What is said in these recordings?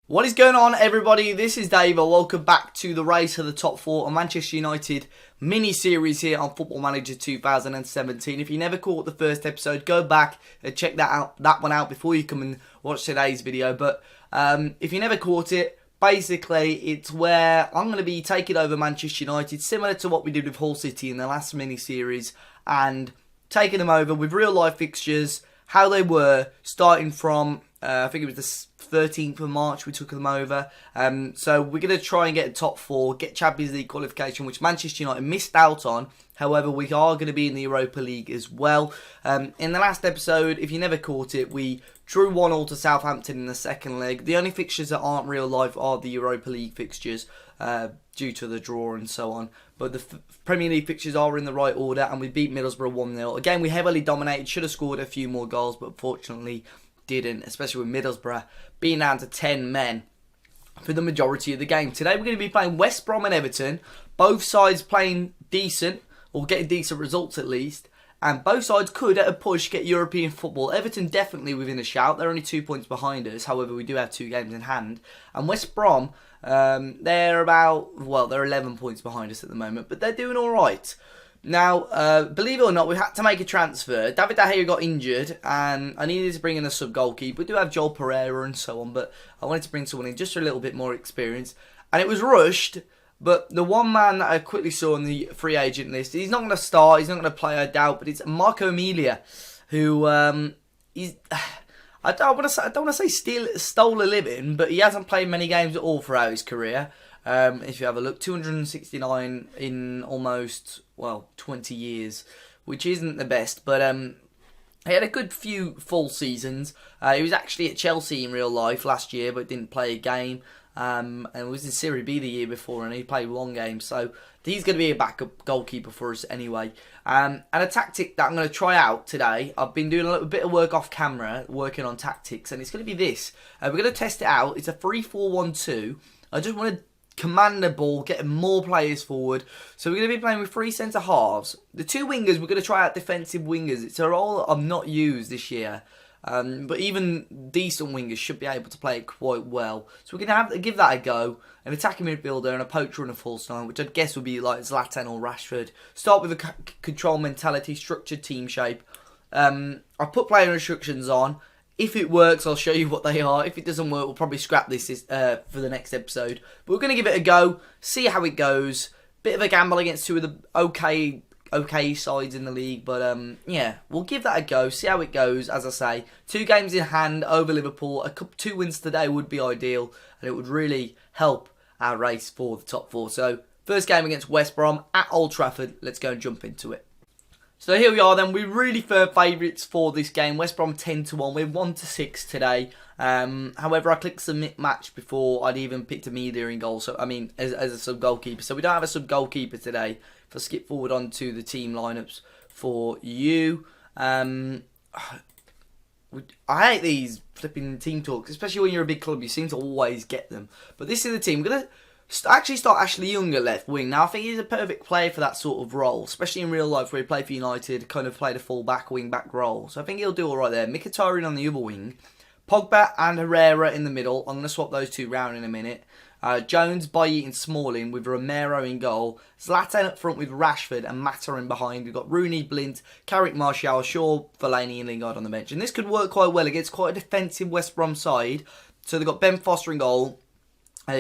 What is going on, everybody? This is Dave and welcome back to the race to the top four, a Manchester United mini-series here on Football Manager 2017. If you never caught the first episode, go back and check that one out before you come and watch today's video. But if you never caught it, basically it's where I'm going to be taking over Manchester United, similar to what we did with Hull City in the last mini-series, and taking them over with real-life fixtures, how they were, starting from, I think it was the 13th of March we took them over. So we're going to try and get a top four, get Champions League qualification, which Manchester United missed out on. However, we are going to be in the Europa League as well. In the last episode, if you never caught it, we drew 1-1 to Southampton in the second leg. The only fixtures that aren't real life are the Europa League fixtures, due to the draw and so on. But the Premier League fixtures are in the right order, and we beat Middlesbrough 1-0. Again, we heavily dominated, should have scored a few more goals, but unfortunately didn't, especially with Middlesbrough being down to 10 men for the majority of the game. Today we're going to be playing West Brom and Everton. Both sides playing decent, or getting decent results at least. And both sides could, at a push, get European football. Everton definitely within a shout. They're only 2 points behind us. However, we do have 2 games in hand. And West Brom, they're 11 points behind us at the moment. But they're doing all right. Now, believe it or not, we had to make a transfer. David De Gea got injured, and I needed to bring in a sub-goalkeeper. We do have Joel Pereira and so on, but I wanted to bring someone in just for a little bit more experience. And it was rushed, but the one man that I quickly saw on the free agent list, he's not going to start, he's not going to play, I doubt, but it's Marco Emilia, who, I don't want to say stole a living, but he hasn't played many games at all throughout his career. If you have a look, 269 in almost, 20 years, which isn't the best, but he had a good few full seasons. He was actually at Chelsea in real life last year, but didn't play a game, and was in Serie B the year before, and he played 1 game, so he's going to be a backup goalkeeper for us anyway. And a tactic that I'm going to try out today, I've been doing a little bit of work off camera, working on tactics, and it's going to be this. We're going to test it out. It's a 3-4-1-2. I just want to command the ball, get more players forward. So we're going to be playing with 3 centre halves. The 2 wingers, we're going to try out defensive wingers. It's a role I've not used this year. But even decent wingers should be able to play it quite well. So we're going to have to give that a go. An attacking midfielder and a poacher and a false nine, which I'd guess would be like Zlatan or Rashford. Start with a control mentality, structured team shape. I've put player instructions on. If it works, I'll show you what they are. If it doesn't work, we'll probably scrap this for the next episode. But we're going to give it a go, see how it goes. Bit of a gamble against 2 of the okay sides in the league. But yeah, we'll give that a go, see how it goes. As I say, 2 games in hand over Liverpool. 2 wins today would be ideal, and it would really help our race for the top 4. So, first game against West Brom at Old Trafford. Let's go and jump into it. So here we are then, we're really firm favourites for this game. West Brom 10-1, we're 1-6 today. However, I clicked submit match before I'd even picked Emilia in goal, so I mean, as a sub-goalkeeper. So we don't have a sub-goalkeeper today. If I skip forward onto the team lineups for you. I hate these flipping team talks, especially when you're a big club, you seem to always get them. But this is the team. We're going to actually start Ashley Young at left wing. Now, I think he's a perfect player for that sort of role, especially in real life where he played for United, kind of played a full-back, wing-back role. So I think he'll do all right there. Mkhitaryan on the other wing. Pogba and Herrera in the middle. I'm going to swap those 2 round in a minute. Jones, Bailly and Smalling with Romero in goal. Zlatan up front with Rashford and Mata in behind. We've got Rooney, Blint, Carrick, Martial, Shaw, Fellaini and Lingard on the bench. And this could work quite well against quite a defensive West Brom side. So they've got Ben Foster in goal.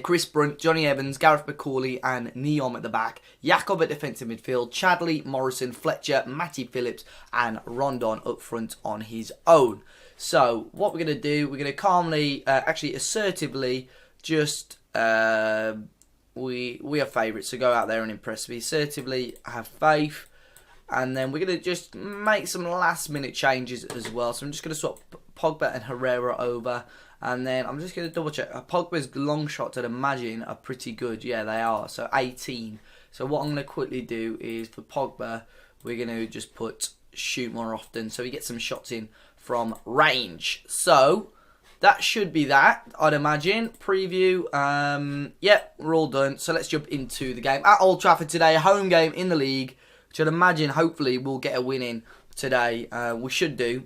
Chris Brunt, Johnny Evans, Gareth McCauley and Neom at the back. Jakob at defensive midfield. Chadley, Morrison, Fletcher, Matty Phillips and Rondon up front on his own. So what we're going to do, we're going to calmly, assertively just, we are favourites, so go out there and impress me. Assertively have faith. And then we're going to just make some last minute changes as well. So I'm just going to swap Pogba and Herrera over. And then I'm just going to double check. Pogba's long shots, I'd imagine, are pretty good. Yeah, they are. So 18. So what I'm going to quickly do is for Pogba, we're going to just put shoot more often. So he gets some shots in from range. So that should be that, I'd imagine. Preview. Yeah, we're all done. So let's jump into the game. At Old Trafford today, a home game in the league. Which I'd imagine, hopefully, we'll get a win in today. We should do.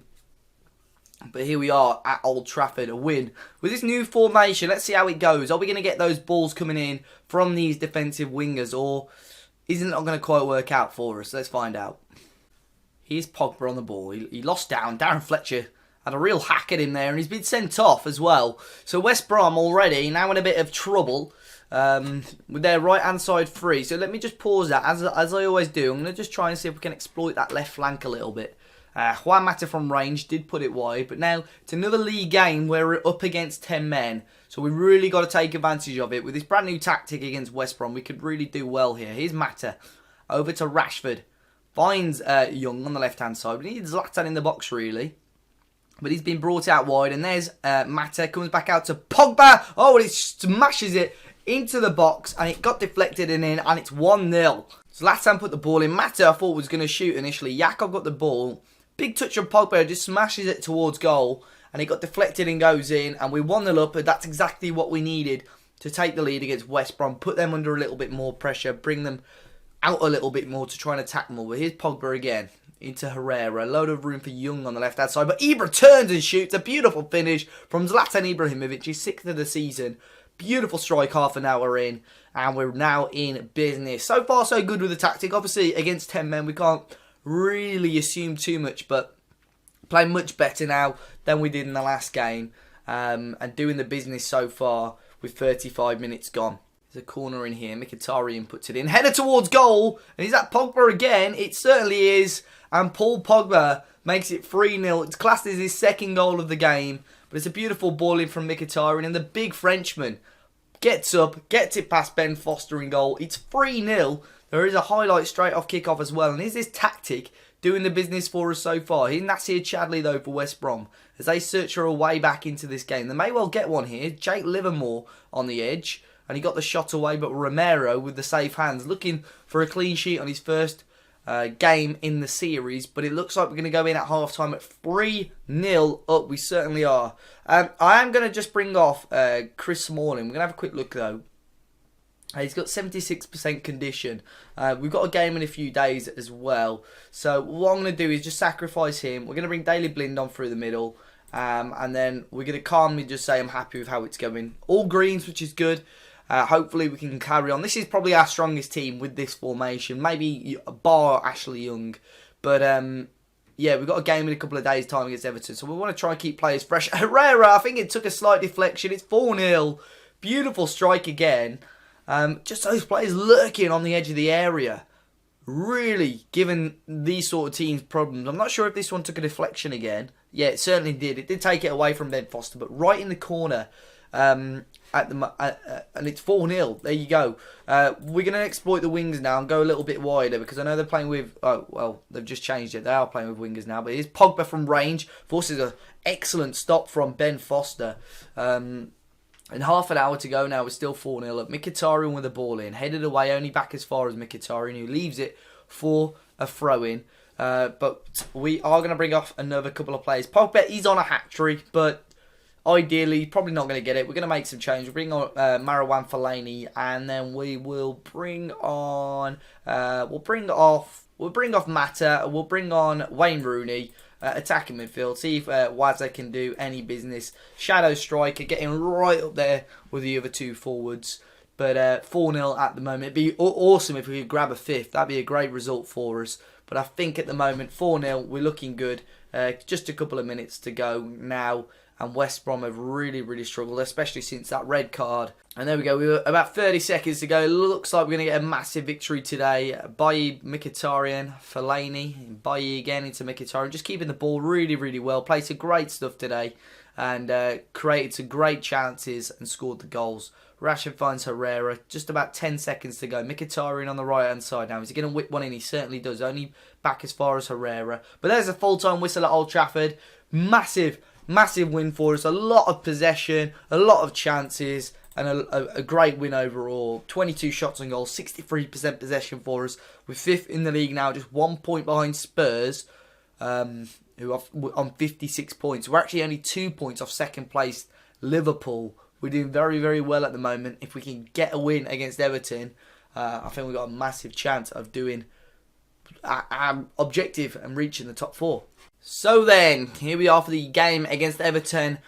But here we are at Old Trafford, a win. With this new formation, let's see how it goes. Are we going to get those balls coming in from these defensive wingers, or isn't it not going to quite work out for us? Let's find out. Here's Pogba on the ball. He lost down. Darren Fletcher had a real hack at him there, and he's been sent off as well. So West Brom already now in a bit of trouble with their right-hand side free. So let me just pause that, as I always do. I'm going to just try and see if we can exploit that left flank a little bit. Juan Mata from range did put it wide, but now it's another league game where we're up against 10 men. So we really got to take advantage of it. With this brand new tactic against West Brom, we could really do well here. Here's Mata over to Rashford. Finds Young on the left-hand side. We need Zlatan in the box, really. But he's been brought out wide. And there's Mata. Comes back out to Pogba. Oh, and he smashes it into the box. And it got deflected and in. And it's 1-0. Zlatan put the ball in. Mata, I thought, was going to shoot initially. Jakov got the ball. Big touch from Pogba. Just smashes it towards goal. And it got deflected and goes in. And we're 1-0 up. And that's exactly what we needed to take the lead against West Brom. Put them under a little bit more pressure. Bring them out a little bit more to try and attack more. But here's Pogba again into Herrera. A load of room for Young on the left hand side. But Ibra turns and shoots. A beautiful finish from Zlatan Ibrahimovic. His 6th of the season. Beautiful strike half an hour in. And we're now in business. So far so good with the tactic. Obviously against 10 men we can't really assume too much. But playing much better now than we did in the last game. And doing the business so far with 35 minutes gone. A corner in here. Mkhitaryan puts it in. Header towards goal. And is that Pogba again? It certainly is. And Paul Pogba makes it 3-0. It's classed as his 2nd goal of the game. But it's a beautiful ball in from Mkhitaryan. And the big Frenchman gets up, gets it past Ben Foster in goal. It's 3-0. There is a highlight straight off kickoff as well. And is this tactic doing the business for us so far? Here's Nasir Chadli though for West Brom. As they search for a way back into this game. They may well get one here. Jake Livermore on the edge. And he got the shot away, but Romero with the safe hands looking for a clean sheet on his first game in the series. But it looks like we're going to go in at half-time at 3-0 up. We certainly are. I am going to just bring off Chris Smalling. We're going to have a quick look, though. He's got 76% condition. We've got a game in a few days as well. So what I'm going to do is just sacrifice him. We're going to bring Daley Blind on through the middle. And then we're going to calmly just say I'm happy with how it's going. All greens, which is good. Hopefully we can carry on. This is probably our strongest team with this formation. Maybe bar Ashley Young. But yeah, we've got a game in a couple of days' time against Everton. So we want to try and keep players fresh. Herrera, I think it took a slight deflection. It's 4-0. Beautiful strike again. Just those players lurking on the edge of the area. Really giving these sort of teams problems. I'm not sure if this one took a deflection again. Yeah, it certainly did. It did take it away from Ben Foster. But right in the corner. And it's 4-0. There you go. We're going to exploit the wings now and go a little bit wider because I know they're playing with... Oh, well, they've just changed it. They are playing with wingers now. But here's Pogba from range. Forces an excellent stop from Ben Foster. And half an hour to go now. We're still 4-0 up. Mkhitaryan with the ball in. Headed away only back as far as Mkhitaryan, who leaves it for a throw-in. But we are going to bring off another couple of players. Pogba, he's on a hat-trick, but... Ideally, probably not going to get it. We're going to make some change. We'll bring on Marouane Fellaini, and then we will bring on. We'll bring off Mata. We'll bring on Wayne Rooney, attacking midfield. See if Wazza can do any business. Shadow striker, getting right up there with the other two forwards. But 4-0 at the moment. It'd be awesome if we could grab a 5th. That'd be a great result for us. But I think at the moment 4-0, we're looking good. Just a couple of minutes to go now. And West Brom have really, really struggled, especially since that red card. And there we go. We were about 30 seconds to go. It looks like we're going to get a massive victory today. Bailly, Mkhitaryan, Fellaini. Bailly again into Mkhitaryan. Just keeping the ball really, really well. Played some great stuff today. And created some great chances and scored the goals. Rashford finds Herrera. Just about 10 seconds to go. Mkhitaryan on the right-hand side now. Is he going to whip one in? He certainly does. Only back as far as Herrera. But there's a full-time whistle at Old Trafford. Massive win for us. A lot of possession, a lot of chances, and a great win overall. 22 shots on goal, 63% possession for us. We're 5th in the league now, just 1 point behind Spurs, who are on 56 points. We're actually only 2 points off second place Liverpool. We're doing very, very well at the moment. If we can get a win against Everton, I think we've got a massive chance of doing objective and reaching the top 4. So then, here we are for the game against Everton.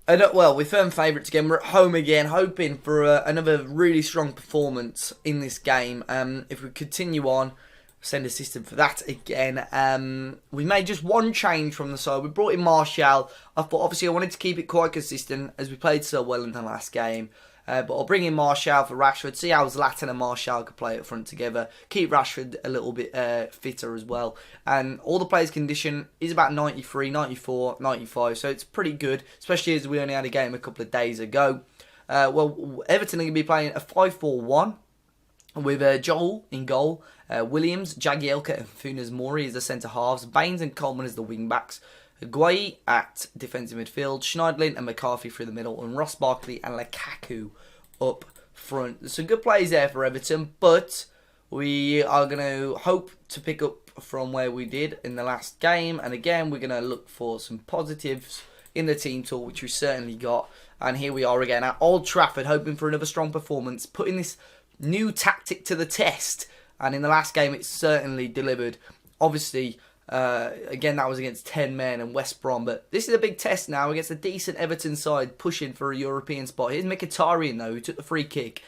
Well, we're firm favourites again. We're at home again, hoping for another really strong performance in this game. If we continue on, send a system for that again. We made just one change from the side. We brought in Martial. I thought, obviously, I wanted to keep it quite consistent as we played so well in the last game. But I'll bring in Martial for Rashford. See how Zlatan and Martial could play up front together. Keep Rashford a little bit fitter as well. And all the players' condition is about 93, 94, 95. So it's pretty good, especially as we only had a game a couple of days ago. Well, Everton are going to be playing a 5-4-1 with Joel in goal. Williams, Jagielka and Funes Mori as the centre-halves. Baines and Coleman as the wing-backs. Guay at defensive midfield, Schneidlin and McCarthy through the middle, and Ross Barkley and Lukaku up front. There's some good plays there for Everton, but we are going to hope to pick up from where we did in the last game. And again, we're going to look for some positives in the team tool, which we certainly got. And here we are again at Old Trafford, hoping for another strong performance, putting this new tactic to the test. And in the last game, it certainly delivered. Obviously, again, that was against 10 men and West Brom. But this is a big test now against a decent Everton side pushing for a European spot. Here's Mkhitaryan, though, who took the free kick.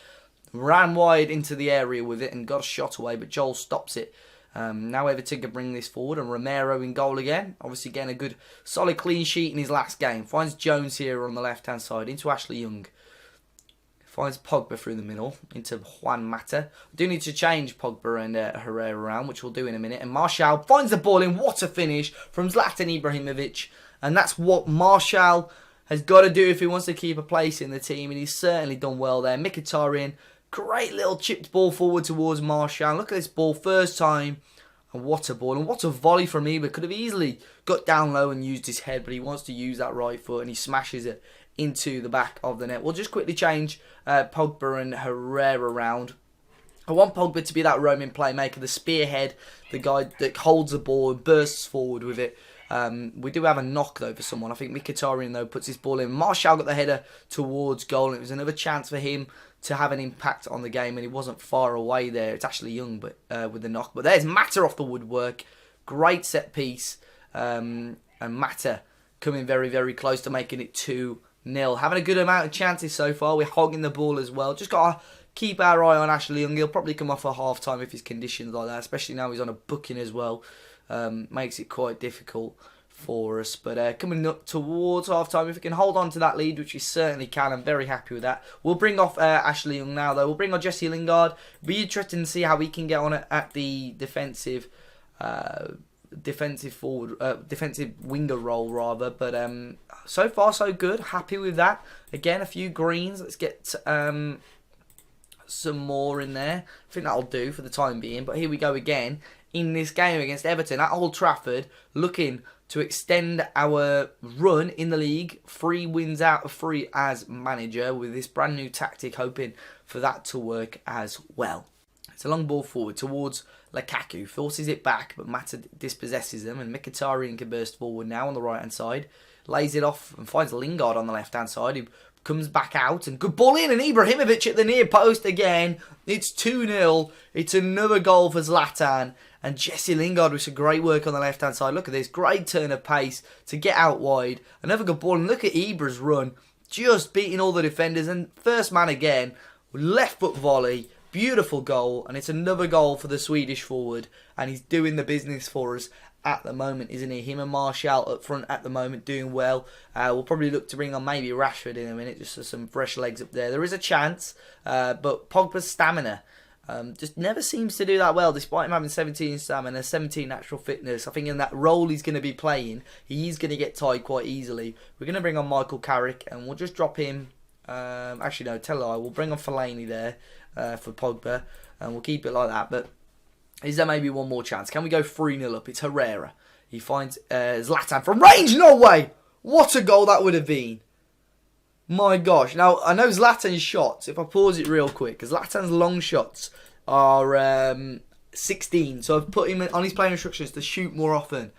Ran wide into the area with it and got a shot away, but Joel stops it. Now Everton can bring this forward, and Romero in goal again. Obviously getting a good, solid clean sheet in his last game. Finds Jones here on the left-hand side into Ashley Young. Finds Pogba through the middle into Juan Mata. I do need to change Pogba and Herrera around, which we'll do in a minute. And Martial finds the ball in. What a finish from Zlatan Ibrahimovic. And that's what Martial has got to do if he wants to keep a place in the team. And he's certainly done well there. Mkhitaryan, great little chipped ball forward towards Martial. Look at this ball, first time. And what a ball. And what a volley from Ibra. Could have easily got down low and used his head, but he wants to use that right foot and he smashes it into the back of the net. We'll just quickly change Pogba and Herrera around. I want Pogba to be that roaming playmaker, the spearhead, the guy that holds the ball and bursts forward with it. We do have a knock, though, for someone. I think Mkhitaryan, though, puts his ball in. Martial got the header towards goal, and it was another chance for him to have an impact on the game, and he wasn't far away there. It's Ashley Young but with the knock. But there's Mata off the woodwork. Great set piece. And Mata coming very, very close to making it 2-0. Having a good amount of chances so far. We're hogging the ball as well. Just got to keep our eye on Ashley Young. He'll probably come off at half-time if his conditions like that, especially now he's on a booking as well. Makes it quite difficult for us. But coming up towards half-time, if we can hold on to that lead, which we certainly can, I'm very happy with that. We'll bring off Ashley Young now, though. We'll bring on Jesse Lingard. Be interesting to see how we can get on at the defensive winger role rather, but so far so good. Happy with that. Again, a few greens. Let's get some more in there. I think that'll do for the time being. But here we go again in this game against Everton at Old Trafford, looking to extend our run in the league. 3 wins out of 3 as manager with this brand new tactic, hoping for that to work as well. It's a long ball forward towards Lukaku. Forces it back, but Mata dispossesses them. And Mkhitaryan can burst forward now on the right-hand side. Lays it off and finds Lingard on the left-hand side. He comes back out. And good ball in. And Ibrahimovic at the near post again. It's 2-0. It's another goal for Zlatan. And Jesse Lingard with some great work on the left-hand side. Look at this. Great turn of pace to get out wide. Another good ball. And look at Ibra's run. Just beating all the defenders. And first man again. Left foot volley. Beautiful goal, and it's another goal for the Swedish forward, and he's doing the business for us at the moment, isn't he? Him and Martial up front at the moment doing well. We'll probably look to bring on maybe Rashford in a minute, just for some fresh legs up there. There is a chance, but Pogba's stamina just never seems to do that well, despite him having 17 stamina, 17 natural fitness. I think in that role he's going to be playing, he's going to get tired quite easily. We're going to bring on Michael Carrick, and we'll just drop him. Actually, no, tell a lie. We'll bring on Fellaini there. For Pogba, and we'll keep it like that. But is there maybe one more chance? Can we go 3-0 up? It's Herrera. He finds Zlatan from range. No way! What a goal that would have been. My gosh. Now, I know Zlatan's shots, if I pause it real quick, because Zlatan's long shots are 16. So I've put him on his playing instructions to shoot more often.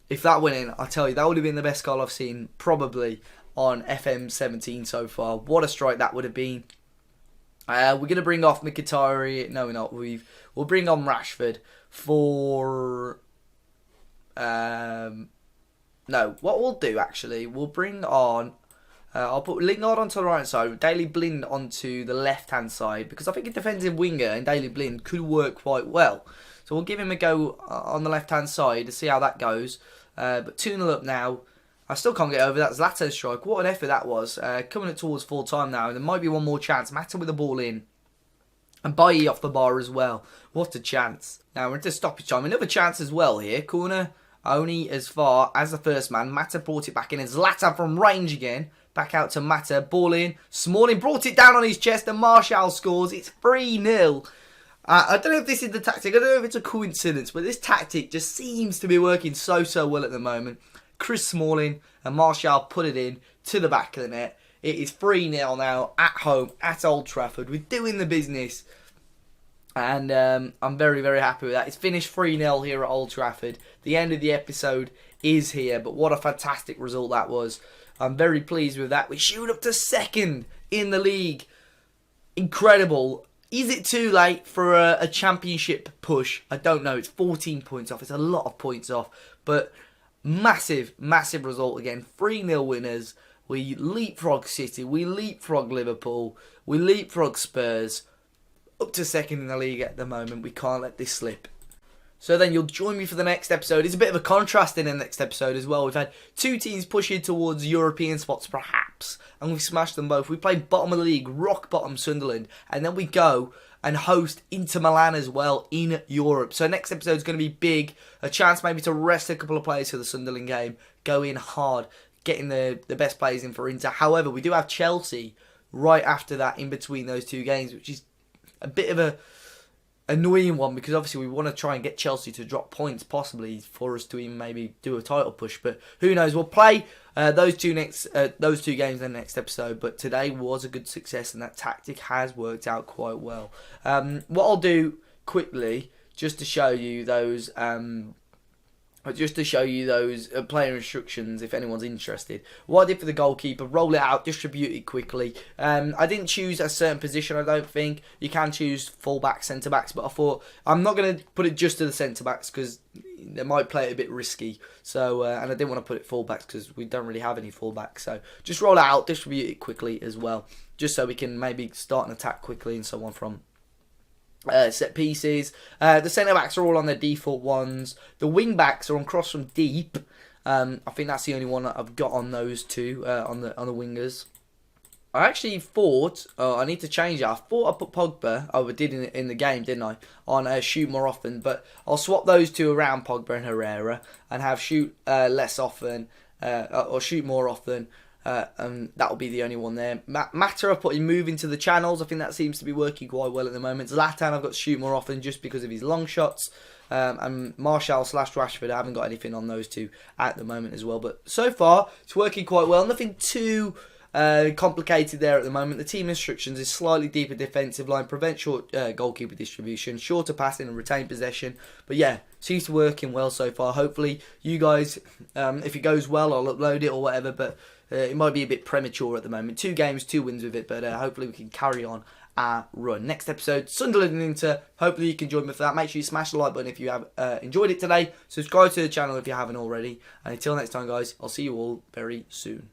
If that went in, I tell you, that would have been the best goal I've seen probably on FM 17 so far. What a strike that would have been. We're going to bring off Mkhitaryan. No, we're not. We'll bring on Rashford for... no, what we'll do, actually, we'll bring on... I'll put Lingard onto the right side, Daley Blind onto the left-hand side, because I think a defensive winger and Daley Blind could work quite well. So we'll give him a go on the left-hand side to see how that goes. But 2-0 up now. I still can't get over that Zlatan strike. What an effort that was. Coming up towards full time now. There might be one more chance. Mata with the ball in. And Bailly off the bar as well. What a chance. Now we're into stoppage time. Another chance as well here. Corner only as far as the first man. Mata brought it back in. And Zlatan from range again. Back out to Mata. Ball in. Smalling brought it down on his chest. And Martial scores. It's 3-0. I don't know if this is the tactic. I don't know if it's a coincidence. But this tactic just seems to be working so well at the moment. Chris Smalling and Martial put it in to the back of the net. It is 3-0 now at home at Old Trafford. We're doing the business. And I'm very happy with that. It's finished 3-0 here at Old Trafford. The end of the episode is here. But what a fantastic result that was. I'm very pleased with that. We shoot up to second in the league. Incredible. Is it too late for a championship push? I don't know. It's 14 points off. It's a lot of points off. But... massive result again. 3-0 winners. We leapfrog City. We leapfrog Liverpool. We leapfrog Spurs. Up to second in the league at the moment. We can't let this slip. So then you'll join me for the next episode. It's a bit of a contrast in the next episode as well. We've had two teams pushing towards European spots perhaps. And we've smashed them both. We played bottom of the league. Rock bottom Sunderland. And then we go and host Inter Milan as well in Europe. So next episode is going to be big. A chance maybe to rest a couple of players for the Sunderland game. Go in hard. Getting the best players in for Inter. However, we do have Chelsea right after that in between those two games, which is a bit of a annoying one because obviously we want to try and get Chelsea to drop points possibly for us to even maybe do a title push. But who knows? We'll play those two games in the next episode. But today was a good success and that tactic has worked out quite well. What I'll do quickly just to show you those. Player instructions if anyone's interested. What I did for the goalkeeper, roll it out, distribute it quickly. I didn't choose a certain position, I don't think. You can choose full-backs, centre-backs, but I thought I'm not going to put it just to the centre-backs because they might play it a bit risky. So, and I didn't want to put it full-backs because we don't really have any full-backs. So just roll it out, distribute it quickly as well, just so we can maybe start an attack quickly and so on from set pieces. The centre backs are all on their default ones. The wing backs are on cross from deep. I think that's the only one that I've got on those two on the wingers. I actually thought I need to change it. I thought I put Pogba. I did in the game, didn't I? On shoot more often, but I'll swap those two around, Pogba and Herrera, and have shoot less often or shoot more often. And that'll be the only one there. Mata, I've put him move into the channels. I think that seems to be working quite well at the moment. Zlatan, I've got to shoot more often just because of his long shots. And Martial / Rashford, I haven't got anything on those two at the moment as well. But so far, it's working quite well. Nothing too complicated there at the moment. The team instructions is slightly deeper defensive line, prevent short goalkeeper distribution, shorter passing and retain possession. But yeah, seems to be working well so far. Hopefully, you guys, if it goes well, I'll upload it or whatever. But it might be a bit premature at the moment. 2 games, 2 wins with it, but hopefully we can carry on our run. Next episode, Sunderland and Inter. Hopefully you can join me for that. Make sure you smash the like button if you have enjoyed it today. Subscribe to the channel if you haven't already. And until next time, guys, I'll see you all very soon.